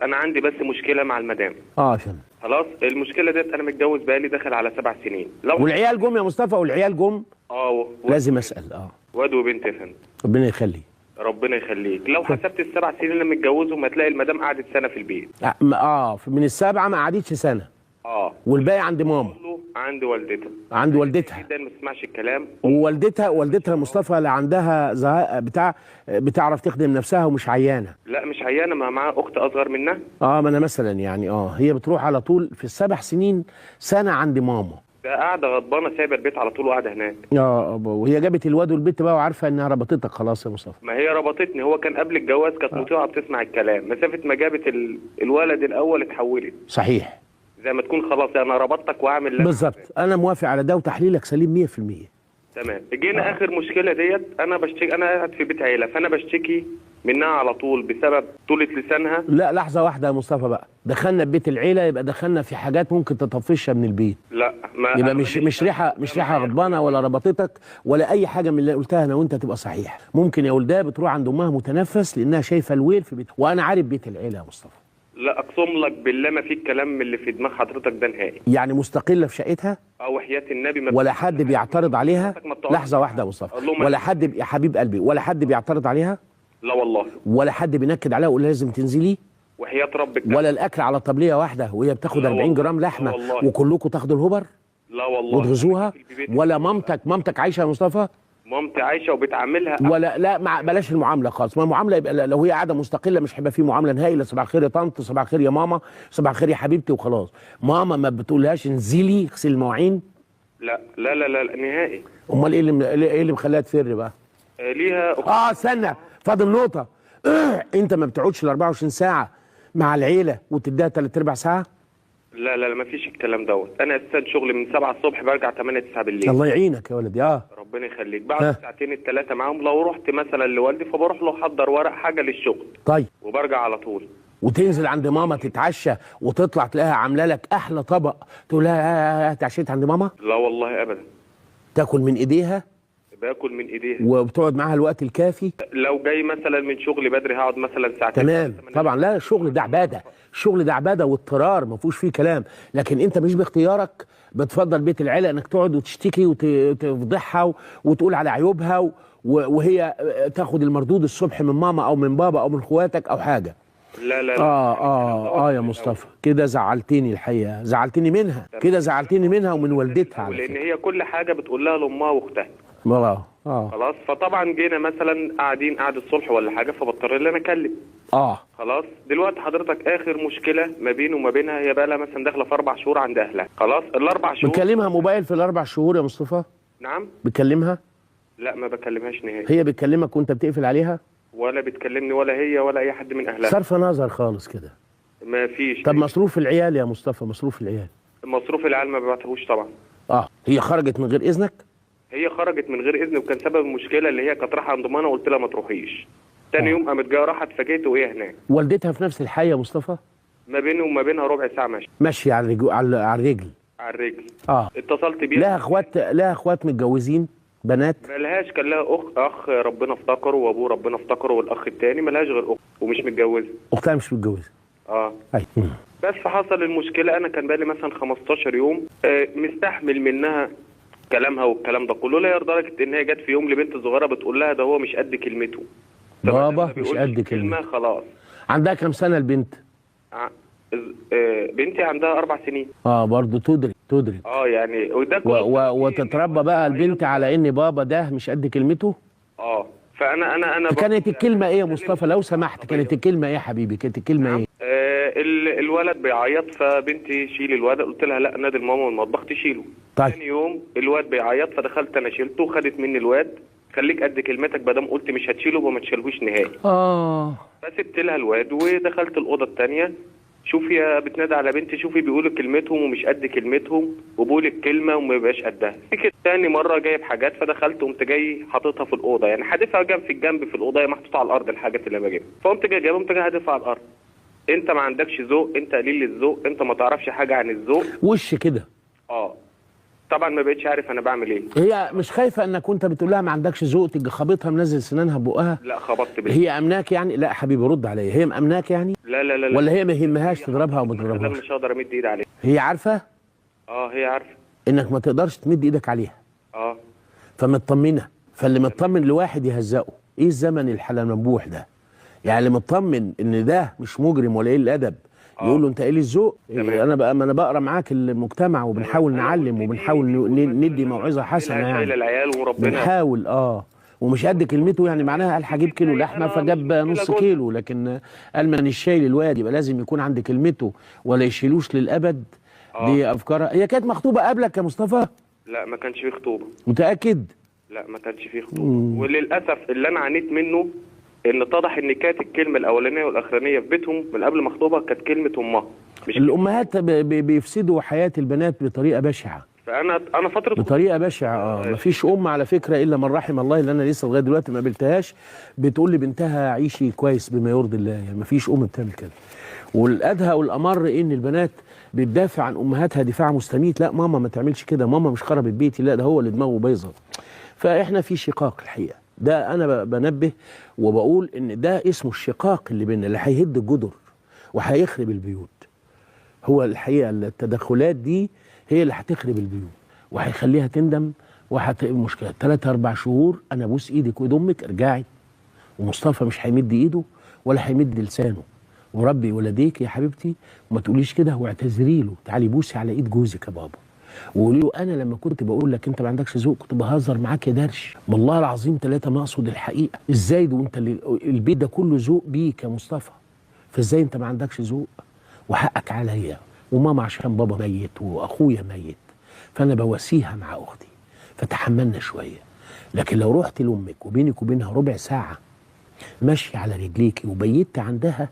انا عندي بس مشكله مع المدام. عشان خلاص المشكله ديت انا متجوز بقالي داخل على 7 سنين. والعيال جم يا مصطفى، والعيال جم. لازم اسال. واد وبنت يا فندم. ربنا يخلي. ربنا يخليك. لو حسبت ال7 سنين اللي متجوزهم هتلاقي المدام قعدت سنه في البيت. من ال7 ما قعدتش سنه. والباقي عند ماما. عند والدتها. عند والدتها. جدا ما تسمعش الكلام. ووالدتها مصطفى اللي عندها بتعرف تخدم نفسها ومش عيانه. لا مش عيانه، ما معاها اخت اصغر منها. ما انا مثلا يعني هي بتروح على طول في ال7 سنين سنه عند ماما. ده قاعده غضبانه سايبه البيت على طول وقاعده هناك. وهي جابت الواد والبنت بقى وعارفه انها ربطتك خلاص يا مصطفى. ما هي ربطتني. هو كان قبل الجواز كانت مطيعه بتسمع الكلام، مسافه ما جابت الولد الاول اتحولت. صحيح. زي ما تكون خلاص انا ربطتك واعمل بالظبط. انا موافق على ده وتحليلك سليم 100%. تمام. جينا اخر مشكله ديت، انا بشتكي، انا قاعد في بيت عيله فانا بشتكي منها على طول بسبب طولة لسانها. لا لحظه واحده يا مصطفى بقى، دخلنا ببيت العيله يبقى دخلنا في حاجات ممكن تطفشها من البيت. لا ما يبقى مش ريحه غضبانه ولا ربطتك ولا اي حاجه من اللي قلتها انا وانت تبقى صحيح. ممكن يا ولدها بتروح عند امها متنفس لانها شايفه الويل في بيت، وانا عارف بيت العيله يا مصطفى. لا اقسم لك بالله ما في الكلام اللي في دماغ حضرتك ده نهائي. يعني مستقله في شقتها وحياه النبي ما ولا حد بيعترض عليها. لحظه واحده يا مصطفى. ولا حد يا حبيب قلبي ولا حد بيعترض عليها. لا والله. ولا حد بينكد عليها ويقول لازم تنزلي. وحياه ربك. ولا الاكل على طبليه واحده وهي بتاخد 40 جرام لحمه وكلكم تاخدوا الهبر. لا والله. وتغزوها. ولا مامتك عايشه يا مصطفى. مامتي عايشه وبتعاملها ولا لا بلاش المعامله خالص. ما المعامله يبقى لو هي قاعده مستقله مش هيبقى في معامله نهائي. لا صباح الخير يا طنط، صباح الخير يا ماما، صباح الخير يا حبيبتي وخلاص. ماما ما بتقولهاش انزلي اغسلي المواعين. لا لا لا لا نهائي. امال ايه اللي مخليها تفر بقى؟ ليها استنى فاضل نقطه. انت ما بتقعدش ال 24 ساعه مع العيله وتديها 3/4 ساعه؟ لا لا ما فيش الكلام دوت. انا اساسا شغلي من 7 الصبح برجع 8 9 بالليل. الله يعينك يا ولدي. ربنا يخليك. بعد ساعتين الثلاثه معاهم لو رحت مثلا لوالدي فبروح له احضر ورق حاجه للشغل. طيب. وبرجع على طول. وتنزل عند ماما تتعشى وتطلع تلاقيها عامله لك احلى طبق تقول لها اتعشيت عند ماما؟ لا والله ابدا. تاكل من ايديها؟ باكل من ايديها. وبتقعد معاها الوقت الكافي؟ لو جاي مثلا من شغلي بدري هقعد مثلا ساعتين. تمام طبعا. لا الشغل ده عباده، الشغل ده عباده واضطرار ما فيهوش فيه كلام، لكن انت مش باختيارك بتفضل بيت العيله انك تقعد وتشتكي وتفضحها وتقول على عيوبها وهي تاخد المردود الصبح من ماما او من بابا او من اخواتك او حاجه. لا لا يا مصطفى كده زعلتني الحقيقه، زعلتني منها كده، زعلتني منها ومن والدتها على لان هي كل حاجه بتقول لها لامها واختها. خلاص. فطبعا جينا مثلا قاعدين قعده الصبح ولا حاجه فبضطر ان انا اكلم. خلاص دلوقتي حضرتك اخر مشكله ما بينه وما بينها هي بقى لها مثلا داخله في 4 شهور عند اهلها. خلاص ال4 شهور. بتكلمها موبايل في ال4 شهور يا مصطفى؟ نعم. بتكلمها؟ لا ما بكلمهاش نهائي. هي بتكلمك وانت بتقفل عليها؟ ولا بتكلمني ولا هي ولا اي حد من اهلها. صرف نظر خالص كده. ما فيش. طب مصروف العيال يا مصطفى، مصروف العيال؟ مصروف العيال ما ببعتهوش طبعا. هي خرجت من غير اذنك؟ هي خرجت من غير اذن وكان سبب المشكله اللي هي كانت رايحه عند ماما وقلت لها ما تروحيش. تاني يوم قامت جايه راحت اتفاجئت وهي هناك. والدتها في نفس الحي يا مصطفى؟ ما بينه وما بينها ربع ساعه ماشي على الرجل. على الرجل. اتصلت بيها. لها اخوات متجوزين بنات؟ ملهاش. كان لها اخ ربنا افتكره وابوه ربنا افتكره والاخ الثاني ملهاش غير اخت ومش متجوزه. اختها مش متجوزه؟ بس فحصل المشكله انا كان بقالي مثلا 15 يوم مستحمل منها كلامها والكلام ده كله، لا لدرجه ان هي جت في يوم لبنت صغيره بتقول لها ده هو مش قد كلمته. بابا مش قد كلمه خلاص. عندها كام سنه البنت؟ بنتي عندها 4 سنين. برضه تدرك. يعني وده وتتربى بقى البنت على ان بابا ده مش قد كلمته. فانا كانت الكلمه ايه يا مصطفى لو سمحت؟ كانت الكلمه ايه يا حبيبي؟ كانت الكلمه ايه؟ الولد بيعيط فبنتي شيل الولد، قلت لها لا نادي الماما والمطبخ تشيله. طيب. ثاني يوم الواد بيعيط فدخلت انا شيلته وخدت مني الواد. خليك قد كلمتك ما دام قلت مش هتشيله وما تشيلهوش نهائي. فسبت لها الواد ودخلت الاوضه الثانيه. شوفي يا بتنادي على بنتي شوفي بيقولوا كلمتهم ومش قد كلمتهم وبقول الكلمه وما يبقاش قدها. كده ثاني مره جايب حاجات فدخلت قمت جاي حاططها في الاوضه، يعني حادفها جنب في الجنب في الاوضه، هي محطوطه على الارض الحاجات اللي بجيبها. فقمت جاي جايبها قمت جاي حادفها على الارض. انت ما عندكش ذوق، انت قليل الذوق، انت ما تعرفش حاجه عن الذوق. وش كده. طبعا ما بقتش عارف انا بعمل ايه. هي مش خايفه انك وانت بتقول لها ما عندكش ذوق تيجي خابطها منزل سنانها ببقها؟ لا خبطت بيه. هي امناك يعني؟ لا حبيبي رد عليا، هي مامناك يعني؟ لا لا لا ولا هي ما يهمهاش تضربها او ما انا تضربهاش؟ مش هقدر امد ايدي عليه. هي عارفه هي عارفه انك ما تقدرش تمد ايدك عليها. فمطمنه. فاللي مطمن لواحد يهزقه. ايه الزمن الحلال ده؟ يعني اللي مطمن ان ده مش مجرم ولا ايه الادب يقول له انت ايه الذوق؟ انا بقى ما انا بقرا معاك المجتمع وبنحاول نعلم وبنحاول ندي موعظه حسنه يعني. العيال وربنا بنحاول ومش قد كلمته يعني معناها قال هجيب كيلو لحمه فجاب نص كيلو، لكن قال من الشايل الواد يبقى لازم يكون عند كلمته ولا يشيلوش للابد. دي افكارها. هي كانت مخطوبه قبلك يا مصطفى؟ لا ما كانش فيه خطوبه. متاكد؟ لا ما كانش فيه خطوبه. وللاسف اللي انا عانيت منه ان اتضح ان كانت الكلمه الاولانيه والاخرانيه في بيتهم من قبل مخطوبه كانت كلمه امها. مش الامهات بيفسدوا حياه البنات بطريقه بشعه. فانا فتره بطريقه بشعه. مفيش ام على فكره الا من رحم الله اللي انا لسه لغايه دلوقتي ما قابلتهاش بتقول لبنتها عيشي كويس بما يرضي الله. يعني مفيش ام بتعمل كده. والادهى والامر ان البنات بتدافع عن امهاتها دفاع مستميت. لا ماما ما تعملش كده، ماما مش خربت بيتي، لا ده هو اللي دماغه بايظه. فاحنا في شقاق الحقيقه. ده انا بنبه وبقول ان ده اسمه الشقاق اللي بيننا اللي هيهد الجدر وهيخرب البيوت. هو الحقيقه التدخلات دي هي اللي هتخرب البيوت وهيخليها تندم وهتبقى مشكله. 3-4 شهور انا ابوس ايدك وايد امك ارجعي. ومصطفى مش هيمد ايده ولا هيمد لسانه. وربي ولديك يا حبيبتي وما تقوليش كده واعتذري له. تعالي بوسي على ايد جوزك يا بابا وقولي له انا لما كنت بقول لك انت ما عندكش ذوق كنت بهزر معاك يا درش. والله العظيم 3 ما اقصد الحقيقه. ازاي ده وانت البيت ده كله ذوق بيك يا مصطفى، فازاي انت ما عندكش ذوق؟ وحقك عليا وماما عشان بابا ميت واخويا ميت فانا بواسيها مع اختي فتحملنا شويه. لكن لو رحت لامك وبينك وبينها ربع ساعه ماشي على رجليكي وبيت عندها